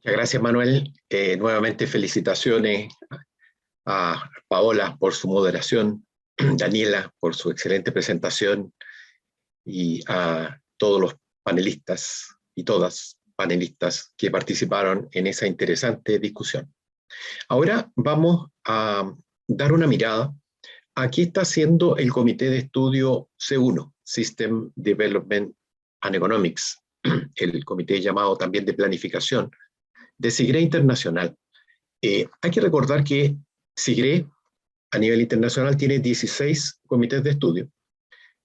Muchas gracias, Manuel. Nuevamente felicitaciones a Paola por su moderación, Daniela por su excelente presentación y a todos los panelistas y todas panelistas que participaron en esa interesante discusión. Ahora vamos a dar una mirada a qué está haciendo el Comité de Estudio C1, System Development and Economics, el comité llamado también de planificación, de SIGRE Internacional. Hay que recordar que SIGRE a nivel internacional tiene 16 comités de estudio.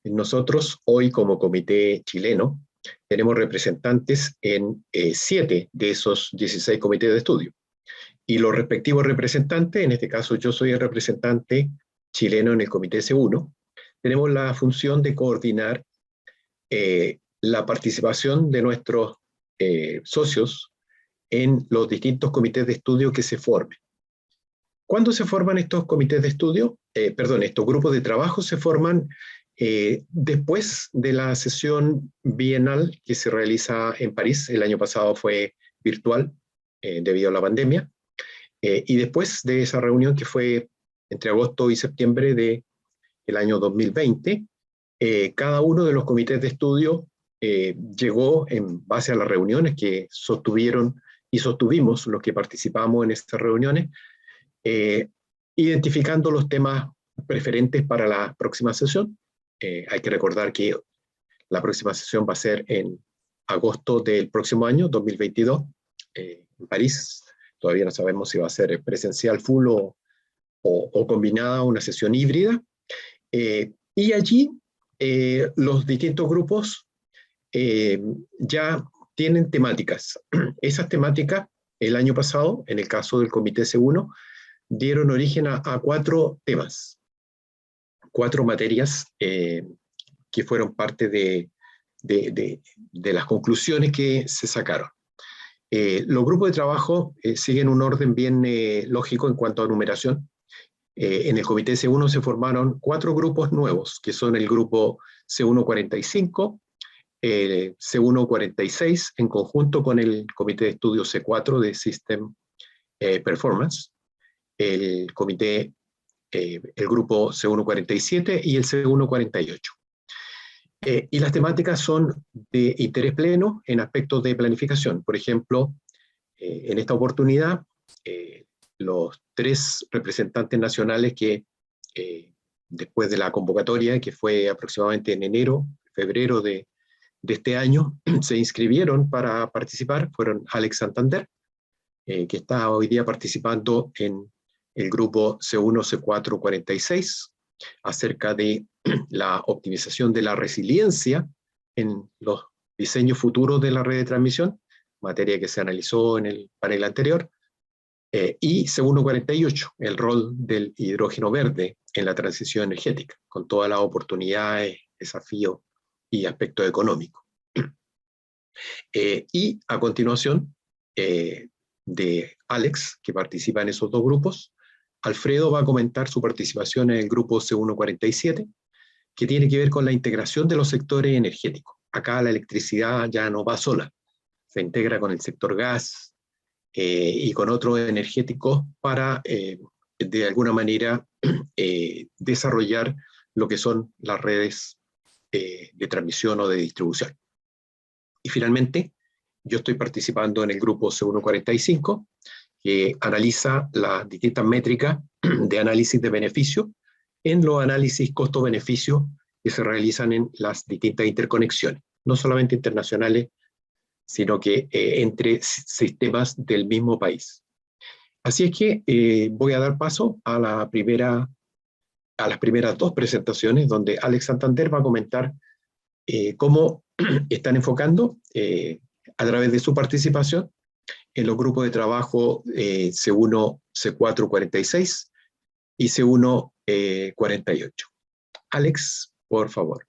Nosotros hoy como comité chileno tenemos representantes en 7 de esos 16 comités de estudio. Y los respectivos representantes, en este caso yo soy el representante chileno en el comité C1, tenemos la función de coordinar la participación de nuestros socios en los distintos comités de estudio que se formen. ¿Cuándo se forman estos comités de estudio? Estos grupos de trabajo se forman después de la sesión bienal que se realiza en París. El año pasado fue virtual debido a la pandemia. Y después de esa reunión que fue entre agosto y septiembre del año 2020, cada uno de los comités de estudio llegó en base a las reuniones que sostuvieron y sostuvimos los que participamos en estas reuniones, identificando los temas preferentes para la próxima sesión. Hay que recordar que la próxima sesión va a ser en agosto del próximo año, 2022, en París. Todavía no sabemos si va a ser presencial full o combinada, una sesión híbrida. Y allí los distintos grupos ya tienen temáticas. Esas temáticas, el año pasado, en el caso del Comité C1, dieron origen a 4 temas, 4 materias que fueron parte de las conclusiones que se sacaron. Los grupos de trabajo siguen un orden bien lógico en cuanto a numeración. En el Comité C1 se formaron 4 grupos nuevos, que son el grupo C145, C146, en conjunto con el Comité de Estudio C4 de System Performance, el grupo C147 y el C148. Y las temáticas son de interés pleno en aspectos de planificación. Por ejemplo, en esta oportunidad, los 3 representantes nacionales que después de la convocatoria, que fue aproximadamente en febrero de este año, se inscribieron para participar, fueron Alex Santander, que está hoy día participando en el grupo C1-C4-46, acerca de la optimización de la resiliencia en los diseños futuros de la red de transmisión, materia que se analizó en el panel anterior, y C148, el rol del hidrógeno verde en la transición energética, con todas las oportunidades, desafíos y aspectos económicos. Y a continuación, de Alex, que participa en esos 2 grupos, Alfredo va a comentar su participación en el grupo C147, que tiene que ver con la integración de los sectores energéticos. Acá la electricidad ya no va sola, se integra con el sector gas y con otros energéticos para, de alguna manera, desarrollar lo que son las redes de transmisión o de distribución. Y finalmente, yo estoy participando en el grupo C145, que analiza las distintas métricas de análisis de beneficio en los análisis costo-beneficio que se realizan en las distintas interconexiones, no solamente internacionales, sino que entre sistemas del mismo país. Así es que voy a dar paso a las primeras 2 presentaciones, donde Alex Santander va a comentar cómo están enfocando a través de su participación en los grupos de trabajo C1, C4, 46 y C1, 48. Alex, por favor.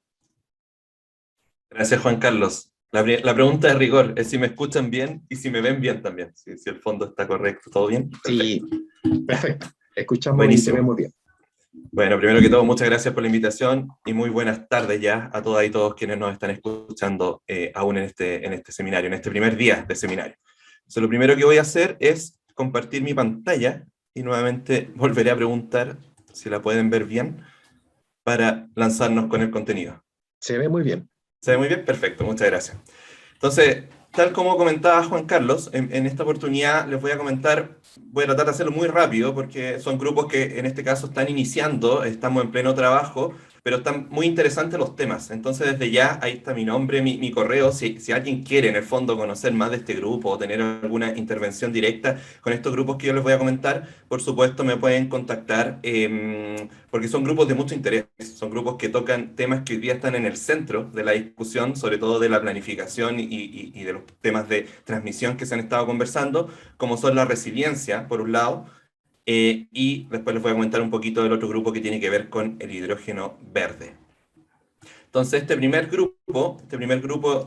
Gracias, Juan Carlos. La pregunta de rigor es si me escuchan bien y si me ven bien también, si el fondo está correcto, ¿todo bien? Perfecto. Sí, perfecto. Escuchamos. Buenísimo. Y te vemos bien. Bueno, primero que todo, muchas gracias por la invitación y muy buenas tardes ya a todas y todos quienes nos están escuchando aún en este seminario, en este primer día de seminario. Entonces, lo primero que voy a hacer es compartir mi pantalla y nuevamente volveré a preguntar si la pueden ver bien para lanzarnos con el contenido. Se ve muy bien. ¿Se ve muy bien? Perfecto, muchas gracias. Entonces, tal como comentaba Juan Carlos, en esta oportunidad les voy a comentar, voy a tratar de hacerlo muy rápido porque son grupos que en este caso están iniciando, estamos en pleno trabajo, pero están muy interesantes los temas. Entonces, desde ya, ahí está mi nombre, mi correo. Si alguien quiere en el fondo conocer más de este grupo o tener alguna intervención directa con estos grupos que yo les voy a comentar, por supuesto me pueden contactar porque son grupos de mucho interés. Son grupos que tocan temas que hoy día están en el centro de la discusión, sobre todo de la planificación y de los temas de transmisión que se han estado conversando, como son la resiliencia, por un lado, y después les voy a comentar un poquito del otro grupo que tiene que ver con el hidrógeno verde. Entonces, este primer grupo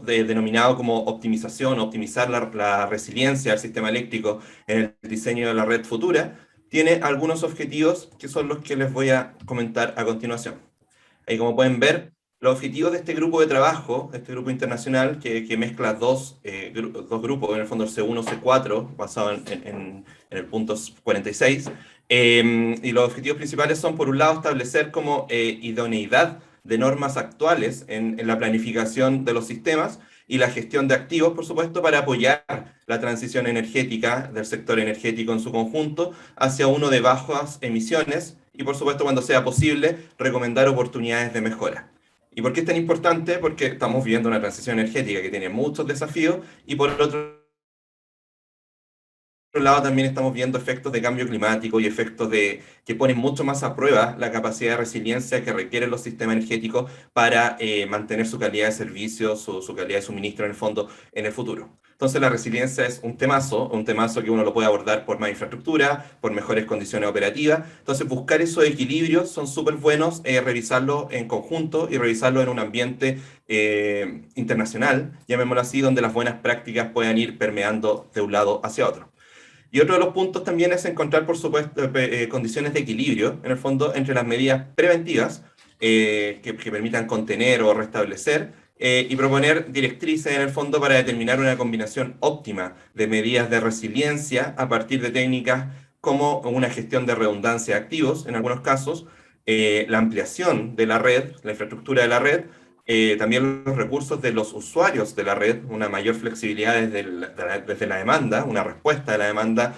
denominado como optimización, optimizar la resiliencia del sistema eléctrico en el diseño de la red futura, tiene algunos objetivos que son los que les voy a comentar a continuación. Ahí, como pueden ver, los objetivos de este grupo de trabajo, de este grupo internacional que mezcla dos grupos, en el fondo el C1, C4, basado en el punto 46, y los objetivos principales son, por un lado, establecer como idoneidad de normas actuales en la planificación de los sistemas y la gestión de activos, por supuesto, para apoyar la transición energética del sector energético en su conjunto hacia uno de bajas emisiones y, por supuesto, cuando sea posible, recomendar oportunidades de mejora. ¿Y por qué es tan importante? Porque estamos viviendo una transición energética que tiene muchos desafíos y, por otro lado, también estamos viendo efectos de cambio climático y efectos que ponen mucho más a prueba la capacidad de resiliencia que requieren los sistemas energéticos para mantener su calidad de servicio, su calidad de suministro en el fondo en el futuro. Entonces la resiliencia es un temazo que uno lo puede abordar por más infraestructura, por mejores condiciones operativas. Entonces buscar esos equilibrios son súper buenos, revisarlo en conjunto y revisarlo en un ambiente internacional, llamémoslo así, donde las buenas prácticas puedan ir permeando de un lado hacia otro. Y otro de los puntos también es encontrar, por supuesto, condiciones de equilibrio, en el fondo, entre las medidas preventivas que permitan contener o restablecer y proponer directrices, en el fondo, para determinar una combinación óptima de medidas de resiliencia a partir de técnicas como una gestión de redundancia de activos, en algunos casos, la ampliación de la red, la infraestructura de la red, también los recursos de los usuarios de la red, una mayor flexibilidad desde la demanda, una respuesta de la demanda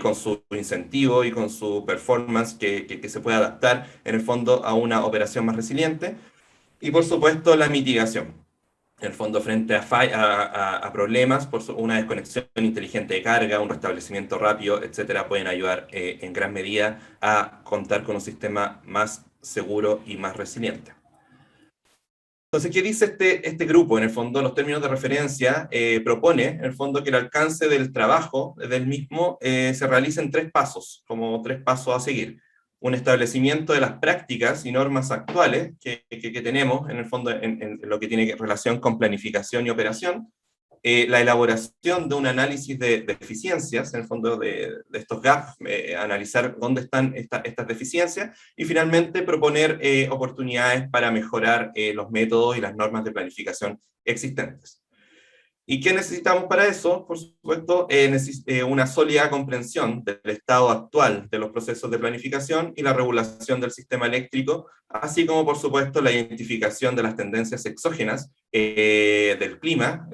con su incentivo y con su performance que se pueda adaptar en el fondo a una operación más resiliente. Y por supuesto la mitigación. En el fondo, frente a problemas, una desconexión inteligente de carga, un restablecimiento rápido, etcétera, pueden ayudar en gran medida a contar con un sistema más seguro y más resiliente. Entonces, ¿qué dice este grupo? En el fondo, los términos de referencia propone, en el fondo, que el alcance del trabajo del mismo se realice en tres pasos, como tres pasos a seguir. Un establecimiento de las prácticas y normas actuales que tenemos, en el fondo, en lo que tiene relación con planificación y operación, la elaboración de un análisis de eficiencias, en el fondo de estos gaps, analizar dónde están estas deficiencias, y finalmente proponer oportunidades para mejorar los métodos y las normas de planificación existentes. ¿Y qué necesitamos para eso? Por supuesto, una sólida comprensión del estado actual de los procesos de planificación y la regulación del sistema eléctrico, así como, por supuesto, la identificación de las tendencias exógenas del clima,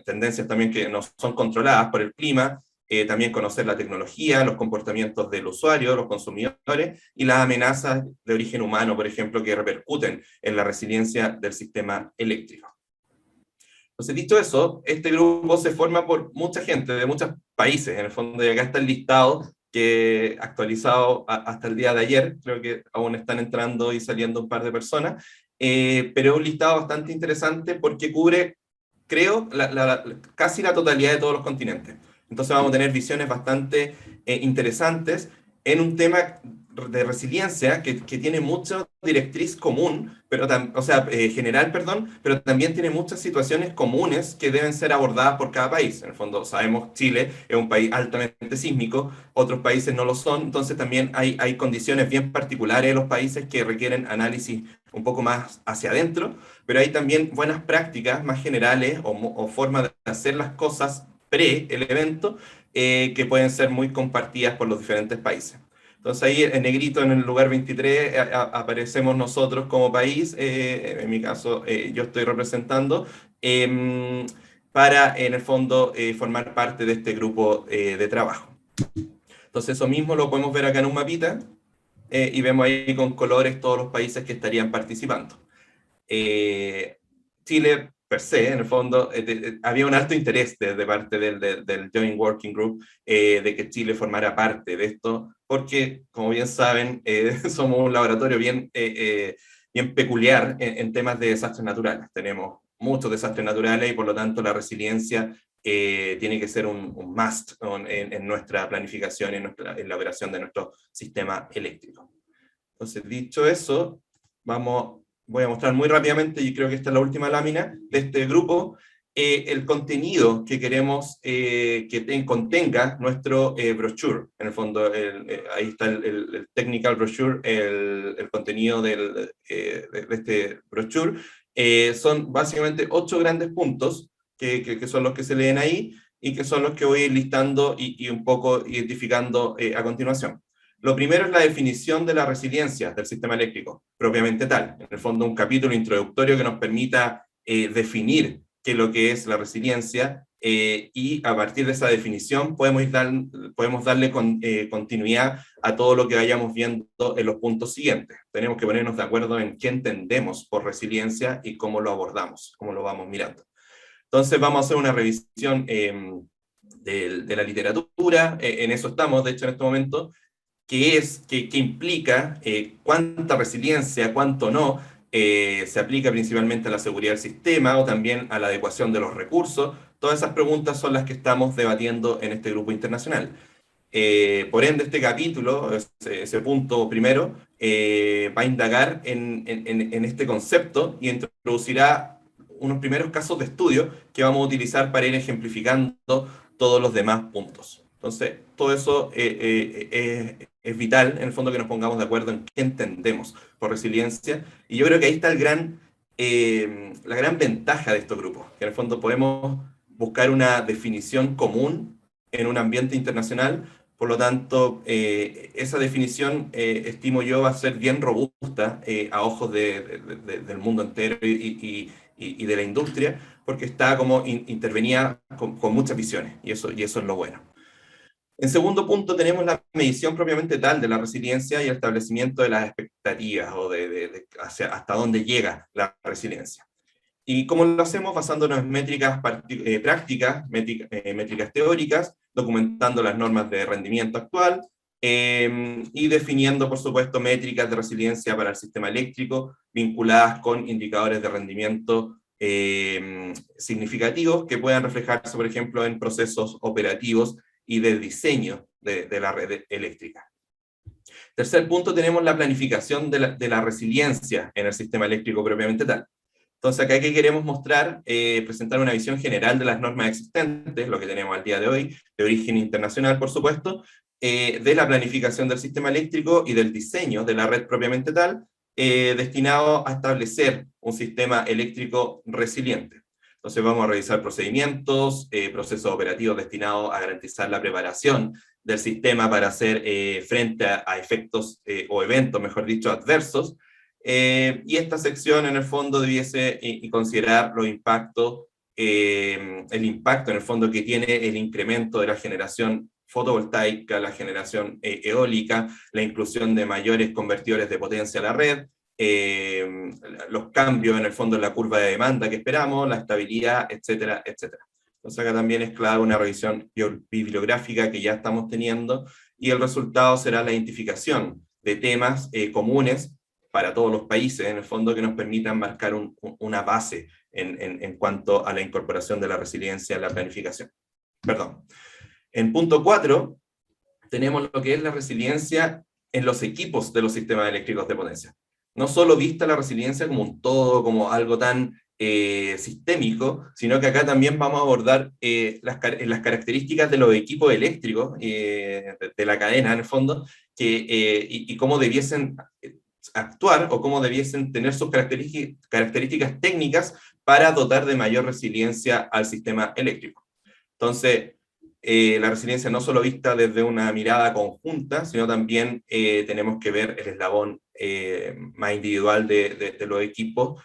tendencias también que no son controladas por el clima, también conocer la tecnología, los comportamientos del usuario, los consumidores, y las amenazas de origen humano, por ejemplo, que repercuten en la resiliencia del sistema eléctrico. Entonces, dicho eso, este grupo se forma por mucha gente de muchos países, en el fondo, y acá está el listado que actualizado hasta el día de ayer, creo que aún están entrando y saliendo un par de personas, pero es un listado bastante interesante porque cubre, creo, casi la totalidad de todos los continentes. Entonces vamos a tener visiones bastante interesantes en un tema de resiliencia que tiene mucha directriz común, pero general, perdón, pero también tiene muchas situaciones comunes que deben ser abordadas por cada país. En el fondo, sabemos Chile es un país altamente sísmico, otros países no lo son, entonces también hay condiciones bien particulares de los países que requieren análisis un poco más hacia adentro, pero hay también buenas prácticas más generales o formas de hacer las cosas pre el evento, que pueden ser muy compartidas por los diferentes países. Entonces ahí en negrito en el lugar 23 aparecemos nosotros como país, en mi caso yo estoy representando, para en el fondo formar parte de este grupo de trabajo. Entonces eso mismo lo podemos ver acá en un mapita, y vemos ahí con colores todos los países que estarían participando. Chile, per se, en el fondo, había un alto interés de parte del Joint Working Group de que Chile formara parte de esto, porque, como bien saben, somos un laboratorio bien peculiar en temas de desastres naturales. Tenemos muchos desastres naturales y, por lo tanto, la resiliencia tiene que ser un must en nuestra planificación y en la operación de nuestro sistema eléctrico. Entonces, dicho eso, voy a mostrar muy rápidamente, y creo que esta es la última lámina de este grupo, el contenido que queremos que contenga nuestro brochure. En el fondo, ahí está el technical brochure, el contenido de este brochure. Son básicamente 8 grandes puntos que son los que se leen ahí y que son los que voy a ir listando y un poco identificando a continuación. Lo primero es la definición de la resiliencia del sistema eléctrico, propiamente tal. En el fondo, un capítulo introductorio que nos permita definir qué es lo que es la resiliencia, y a partir de esa definición podemos darle continuidad a todo lo que vayamos viendo en los puntos siguientes. Tenemos que ponernos de acuerdo en qué entendemos por resiliencia y cómo lo abordamos, cómo lo vamos mirando. Entonces vamos a hacer una revisión de la literatura, en eso estamos, de hecho, en este momento, que implica cuánta resiliencia, cuánto no, se aplica principalmente a la seguridad del sistema o también a la adecuación de los recursos. Todas esas preguntas son las que estamos debatiendo en este grupo internacional. Por ende, este capítulo, ese punto primero, va a indagar en este concepto y introducirá unos primeros casos de estudio que vamos a utilizar para ir ejemplificando todos los demás puntos. Entonces, todo eso es vital, en el fondo, que nos pongamos de acuerdo en qué entendemos por resiliencia, y yo creo que ahí está la gran ventaja de estos grupos, que en el fondo podemos buscar una definición común en un ambiente internacional. Por lo tanto, esa definición, estimo yo, va a ser bien robusta a ojos del mundo entero y de la industria, porque está como intervenida con muchas visiones, y eso es lo bueno. En segundo punto, tenemos la medición propiamente tal de la resiliencia y el establecimiento de las expectativas o hasta dónde llega la resiliencia. ¿Y cómo lo hacemos? Basándonos en métricas prácticas, métricas teóricas, documentando las normas de rendimiento actual, y definiendo, por supuesto, métricas de resiliencia para el sistema eléctrico vinculadas con indicadores de rendimiento significativos que puedan reflejarse, por ejemplo, en procesos operativos y de diseño de la red eléctrica. Tercer punto, tenemos la planificación de la resiliencia en el sistema eléctrico propiamente tal. Entonces, acá que queremos mostrar, presentar una visión general de las normas existentes, lo que tenemos al día de hoy, de origen internacional, por supuesto, de la planificación del sistema eléctrico y del diseño de la red propiamente tal, destinado a establecer un sistema eléctrico resiliente. Entonces vamos a revisar procedimientos, procesos operativos destinados a garantizar la preparación del sistema para hacer frente a efectos o eventos, mejor dicho, adversos. Y esta sección, en el fondo, debiese considerar los impactos, el impacto, en el fondo, que tiene el incremento de la generación fotovoltaica, la generación eólica, la inclusión de mayores convertidores de potencia a la red, los cambios, en el fondo, en la curva de demanda que esperamos, la estabilidad, etcétera, etcétera. Entonces acá también es clave una revisión bibliográfica que ya estamos teniendo, y el resultado será la identificación de temas comunes para todos los países, en el fondo, que nos permitan marcar una base en cuanto a la incorporación de la resiliencia en la planificación. Perdón. En punto 4, tenemos lo que es la resiliencia en los equipos de los sistemas eléctricos de potencia. No solo vista la resiliencia como un todo, como algo tan sistémico, sino que acá también vamos a abordar las características de los equipos eléctricos de la cadena, en el fondo, y cómo debiesen actuar o cómo debiesen tener sus características técnicas para dotar de mayor resiliencia al sistema eléctrico. Entonces, la resiliencia no solo vista desde una mirada conjunta, sino también tenemos que ver el eslabón más individual de los equipos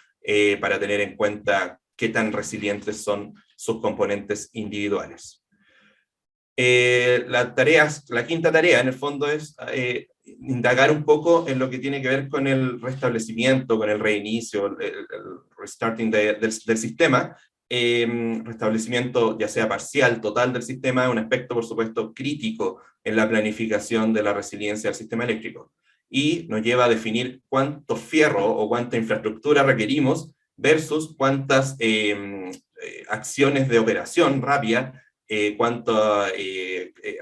para tener en cuenta qué tan resilientes son sus componentes individuales. La quinta tarea, en el fondo, es indagar un poco en lo que tiene que ver con el restablecimiento, con el reinicio, el restarting del sistema. Restablecimiento ya sea parcial, total del sistema, es un aspecto, por supuesto, crítico en la planificación de la resiliencia del sistema eléctrico. Y nos lleva a definir cuánto fierro o cuánta infraestructura requerimos versus cuántas acciones de operación rápida, cuántas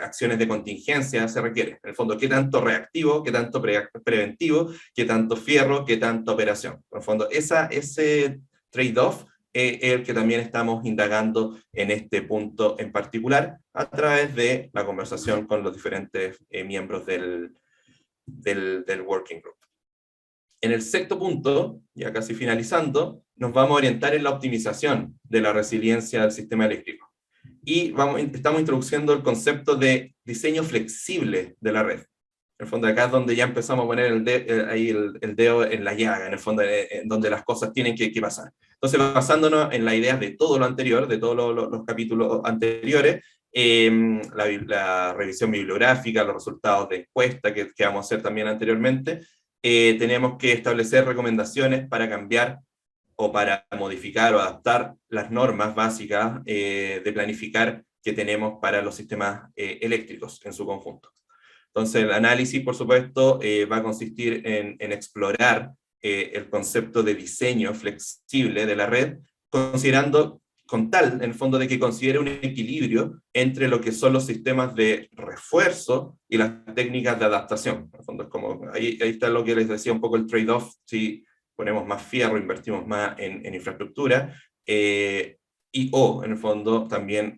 acciones de contingencia se requieren. En el fondo, qué tanto reactivo, qué tanto preventivo, qué tanto fierro, qué tanto operación. En el fondo, ese trade-off es el que también estamos indagando en este punto en particular a través de la conversación con los diferentes miembros del Working Group. En el sexto punto, ya casi finalizando, nos vamos a orientar en la optimización de la resiliencia del sistema eléctrico. Y estamos introduciendo el concepto de diseño flexible de la red. En el fondo, acá es donde ya empezamos a poner el dedo en la llaga, en el fondo, en donde las cosas tienen que pasar. Entonces, basándonos en la idea de todo lo anterior, de todos los capítulos anteriores, la revisión bibliográfica, los resultados de encuesta que vamos a hacer también anteriormente, tenemos que establecer recomendaciones para cambiar o para modificar o adaptar las normas básicas de planificar que tenemos para los sistemas eléctricos en su conjunto. Entonces, el análisis, por supuesto, va a consistir en explorar el concepto de diseño flexible de la red, considerando con tal, en el fondo, de que considere un equilibrio entre lo que son los sistemas de refuerzo y las técnicas de adaptación. En el fondo, es como, ahí está lo que les decía un poco el trade-off, si ponemos más fierro, invertimos más en infraestructura, o en el fondo también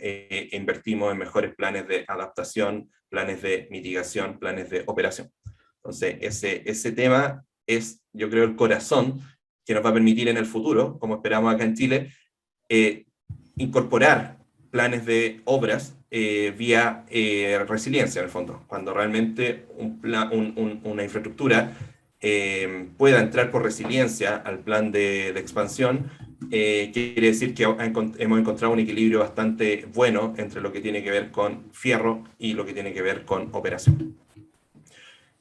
invertimos en mejores planes de adaptación, planes de mitigación, planes de operación. Entonces, ese tema es, yo creo, el corazón que nos va a permitir en el futuro, como esperamos acá en Chile, incorporar planes de obras vía resiliencia, en el fondo, cuando realmente una infraestructura pueda entrar por resiliencia al plan de expansión, quiere decir que hemos encontrado un equilibrio bastante bueno entre lo que tiene que ver con fierro y lo que tiene que ver con operación.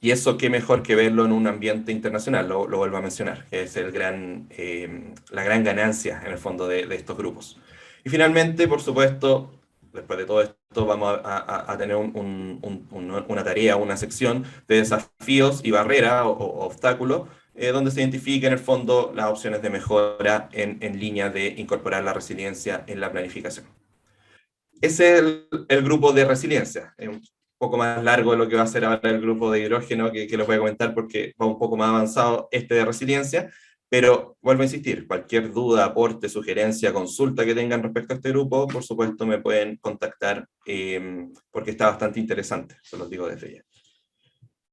Y eso qué mejor que verlo en un ambiente internacional, lo vuelvo a mencionar, que es la gran ganancia en el fondo de estos grupos. Y finalmente, por supuesto, después de todo esto vamos a tener una tarea, una sección de desafíos y barreras o obstáculos, donde se identifiquen en el fondo las opciones de mejora en línea de incorporar la resiliencia en la planificación. Ese es el grupo de resiliencia. Es un poco más largo de lo que va a ser ahora el grupo de hidrógeno, que les voy a comentar porque va un poco más avanzado de resiliencia, pero vuelvo a insistir, cualquier duda, aporte, sugerencia, consulta que tengan respecto a este grupo, por supuesto me pueden contactar porque está bastante interesante, se los digo desde ya.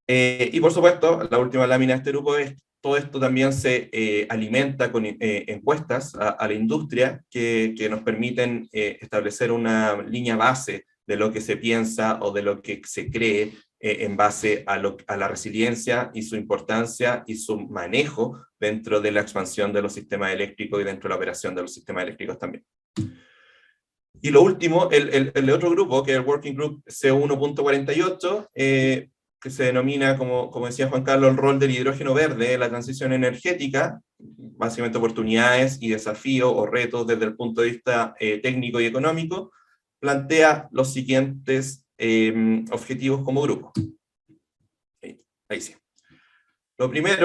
Y por supuesto, la última lámina de este grupo es todo esto también se alimenta con encuestas a la industria que nos permiten establecer una línea base de lo que se piensa o de lo que se cree en base a la resiliencia y su importancia y su manejo dentro de la expansión de los sistemas eléctricos y dentro de la operación de los sistemas eléctricos también. Y lo último, el otro grupo, que es el Working Group C1.48, que se denomina, como decía Juan Carlos, el rol del hidrógeno verde, la transición energética, básicamente oportunidades y desafíos o retos desde el punto de vista técnico y económico, plantea los siguientes objetivos como grupo. Ahí sí. Lo primer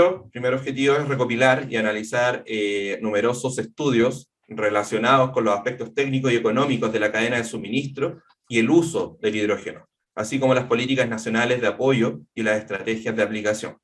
objetivo es recopilar y analizar numerosos estudios relacionados con los aspectos técnicos y económicos de la cadena de suministro y el uso del hidrógeno, así como las políticas nacionales de apoyo y las estrategias de aplicación.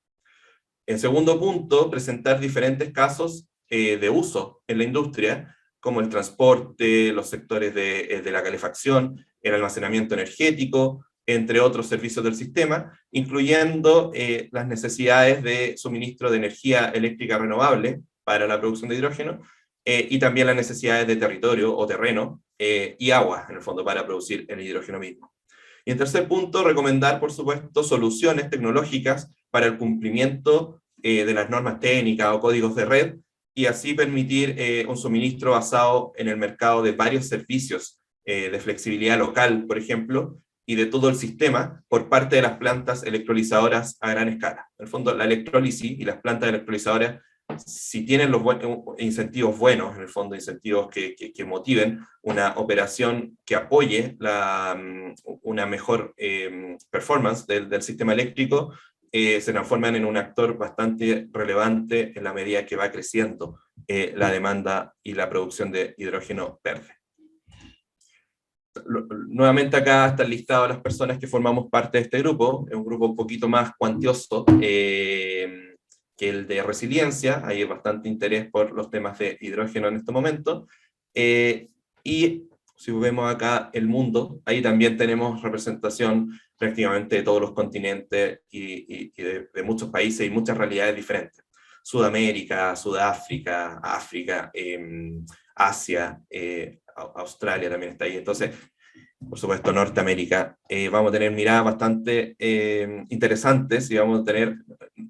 En segundo punto, presentar diferentes casos de uso en la industria, como el transporte, los sectores de la calefacción, el almacenamiento energético, entre otros servicios del sistema, incluyendo las necesidades de suministro de energía eléctrica renovable para la producción de hidrógeno, y también las necesidades de territorio o terreno y agua, en el fondo, para producir el hidrógeno mismo. Y en tercer punto, recomendar, por supuesto, soluciones tecnológicas para el cumplimiento de las normas técnicas o códigos de red, y así permitir un suministro basado en el mercado de varios servicios de flexibilidad local, por ejemplo, y de todo el sistema por parte de las plantas electrolizadoras a gran escala. En el fondo, la electrólisis y las plantas electrolizadoras, si tienen los incentivos buenos, en el fondo incentivos que motiven una operación que apoye una mejor performance del sistema eléctrico, se transforman en un actor bastante relevante en la medida que va creciendo la demanda y la producción de hidrógeno verde. Nuevamente acá están listadas las personas que formamos parte de este grupo, es un grupo un poquito más cuantioso que el de resiliencia, hay bastante interés por los temas de hidrógeno en este momento, y si vemos acá el mundo, ahí también tenemos representación prácticamente de todos los continentes y de muchos países y muchas realidades diferentes. Sudamérica, Sudáfrica, África, Asia, Australia también está ahí. Entonces, por supuesto, Norteamérica, vamos a tener miradas bastante interesantes y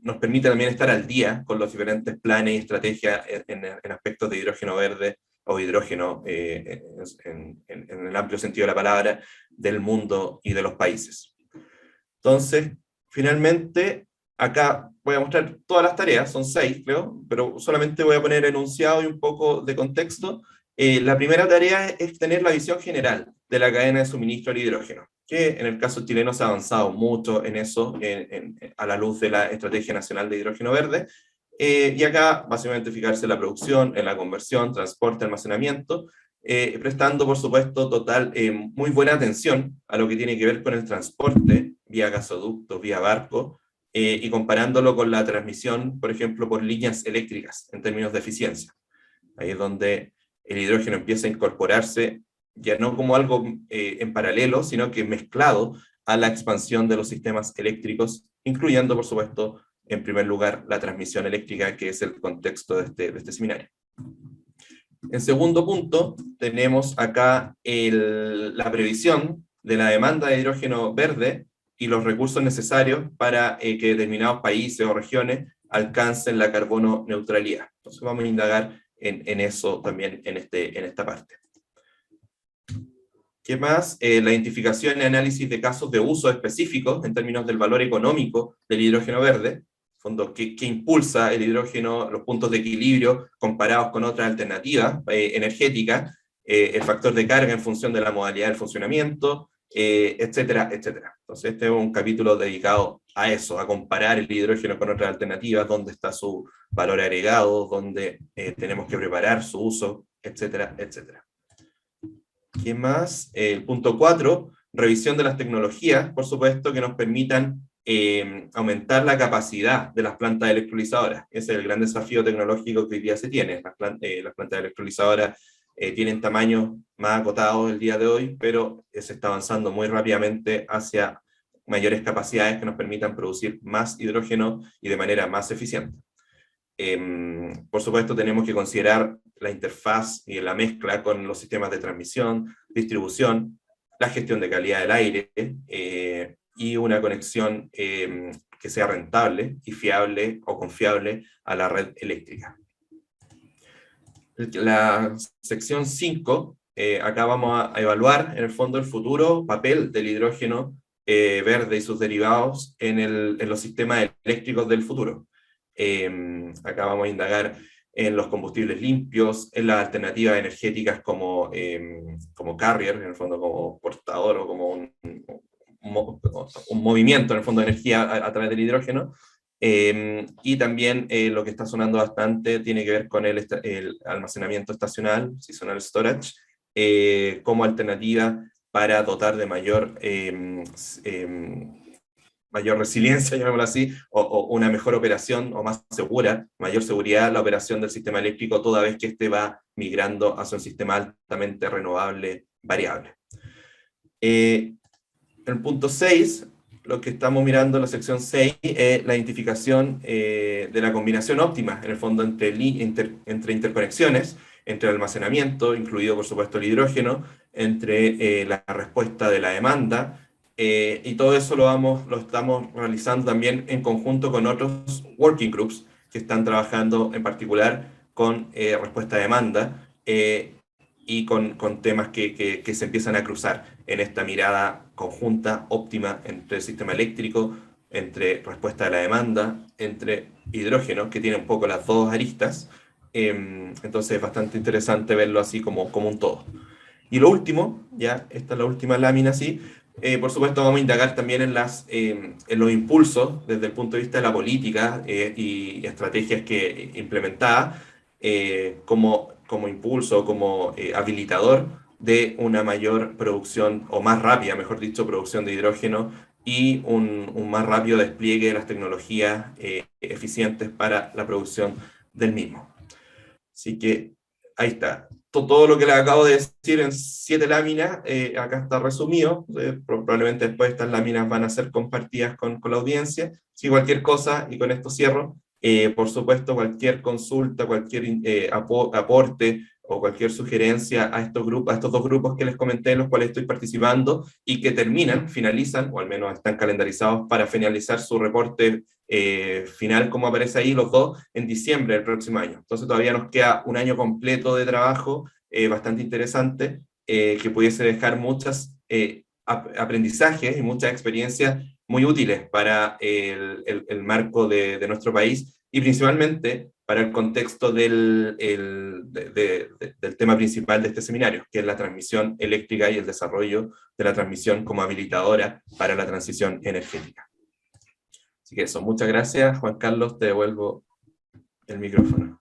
nos permite también estar al día con los diferentes planes y estrategias en aspectos de hidrógeno verde o hidrógeno en el amplio sentido de la palabra, del mundo y de los países. Entonces, finalmente, acá voy a mostrar todas las tareas, son 6 creo, pero solamente voy a poner enunciado y un poco de contexto. La primera tarea es tener la visión general de la cadena de suministro del hidrógeno, que en el caso chileno se ha avanzado mucho en eso, a la luz de la Estrategia Nacional de Hidrógeno Verde, y acá básicamente fijarse en la producción, en la conversión, transporte, almacenamiento, prestando por supuesto muy buena atención a lo que tiene que ver con el transporte vía gasoductos, vía barco, y comparándolo con la transmisión, por ejemplo, por líneas eléctricas en términos de eficiencia. Ahí es donde el hidrógeno empieza a incorporarse ya no como algo en paralelo, sino que mezclado a la expansión de los sistemas eléctricos, incluyendo, por supuesto, en primer lugar, la transmisión eléctrica, que es el contexto de este seminario. En segundo punto, tenemos acá la previsión de la demanda de hidrógeno verde y los recursos necesarios para que determinados países o regiones alcancen la carbono neutralidad. Entonces vamos a indagar en eso también en esta parte. ¿Qué más? La identificación y análisis de casos de uso específicos en términos del valor económico del hidrógeno verde, fondo, ¿qué impulsa el hidrógeno, los puntos de equilibrio comparados con otras alternativas energéticas, el factor de carga en función de la modalidad del funcionamiento, etcétera, etcétera. Entonces este es un capítulo dedicado a eso, a comparar el hidrógeno con otras alternativas, dónde está su valor agregado, dónde tenemos que preparar su uso, etcétera, etcétera. ¿Qué más? El punto 4, revisión de las tecnologías, por supuesto, que nos permitan aumentar la capacidad de las plantas electrolizadoras. Ese es el gran desafío tecnológico que hoy día se tiene. Las plantas electrolizadoras tienen tamaños más acotados el día de hoy, pero se está avanzando muy rápidamente hacia mayores capacidades que nos permitan producir más hidrógeno y de manera más eficiente. Por supuesto, tenemos que considerar la interfaz y la mezcla con los sistemas de transmisión, distribución, la gestión de calidad del aire y una conexión que sea rentable y fiable o confiable a la red eléctrica. La sección 5, acá vamos a evaluar en el fondo el futuro papel del hidrógeno verde y sus derivados en los sistemas eléctricos del futuro. Acá vamos a indagar en los combustibles limpios, en las alternativas energéticas como carrier, en el fondo como portador o como un movimiento en el fondo de energía a través del hidrógeno, y también lo que está sonando bastante tiene que ver con el almacenamiento estacional, seasonal storage, como alternativa para dotar de mayor resiliencia, llamémoslo así, o una mejor operación, o más segura, mayor seguridad la operación del sistema eléctrico, toda vez que este va migrando hacia un sistema altamente renovable, variable. El punto 6, lo que estamos mirando en la sección 6, es la identificación de la combinación óptima, en el fondo, entre interconexiones, entre el almacenamiento, incluido por supuesto el hidrógeno, entre la respuesta de la demanda, y todo eso lo estamos realizando también en conjunto con otros working groups que están trabajando en particular con respuesta a demanda, y con temas que se empiezan a cruzar en esta mirada conjunta, óptima, entre el sistema eléctrico, entre respuesta a la demanda, entre hidrógeno, que tiene un poco las dos aristas. Entonces es bastante interesante verlo así como un todo. Y lo último, ya esta es la última lámina, sí, por supuesto vamos a indagar también en los impulsos desde el punto de vista de la política y estrategias que implementada como impulso, como habilitador de una mayor producción, o más rápida, mejor dicho, producción de hidrógeno y un más rápido despliegue de las tecnologías eficientes para la producción del mismo. Así que ahí está. Todo lo que les acabo de decir en 7 láminas, acá está resumido. Probablemente después estas láminas van a ser compartidas con la audiencia. Si cualquier cosa, y con esto cierro, por supuesto, cualquier consulta, cualquier aporte o cualquier sugerencia a estos grupos, a estos 2 grupos que les comenté, en los cuales estoy participando, y que finalizan, o al menos están calendarizados para finalizar su reporte final, como aparece ahí, los 2, en diciembre del próximo año. Entonces todavía nos queda un año completo de trabajo bastante interesante, que pudiese dejar muchos aprendizajes y muchas experiencias muy útiles para el marco de nuestro país, y principalmente para el contexto del tema principal de este seminario, que es la transmisión eléctrica y el desarrollo de la transmisión como habilitadora para la transición energética. Así que eso, muchas gracias. Juan Carlos, te devuelvo el micrófono.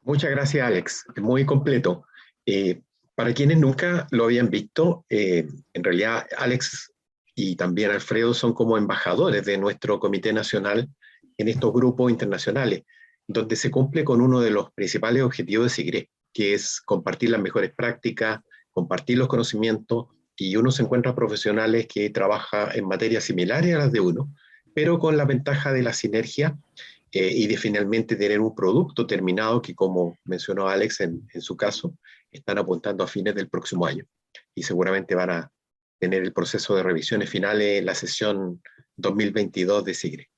Muchas gracias, Alex. Muy completo. Para quienes nunca lo habían visto, en realidad Alex y también Alfredo son como embajadores de nuestro Comité Nacional en estos grupos internacionales, donde se cumple con uno de los principales objetivos de SIGRE, que es compartir las mejores prácticas, compartir los conocimientos, y uno se encuentra profesionales que trabajan en materias similares a las de uno, pero con la ventaja de la sinergia y de finalmente tener un producto terminado que, como mencionó Alex en su caso, están apuntando a fines del próximo año. Y seguramente van a tener el proceso de revisiones finales en la sesión 2022 de SIGRE.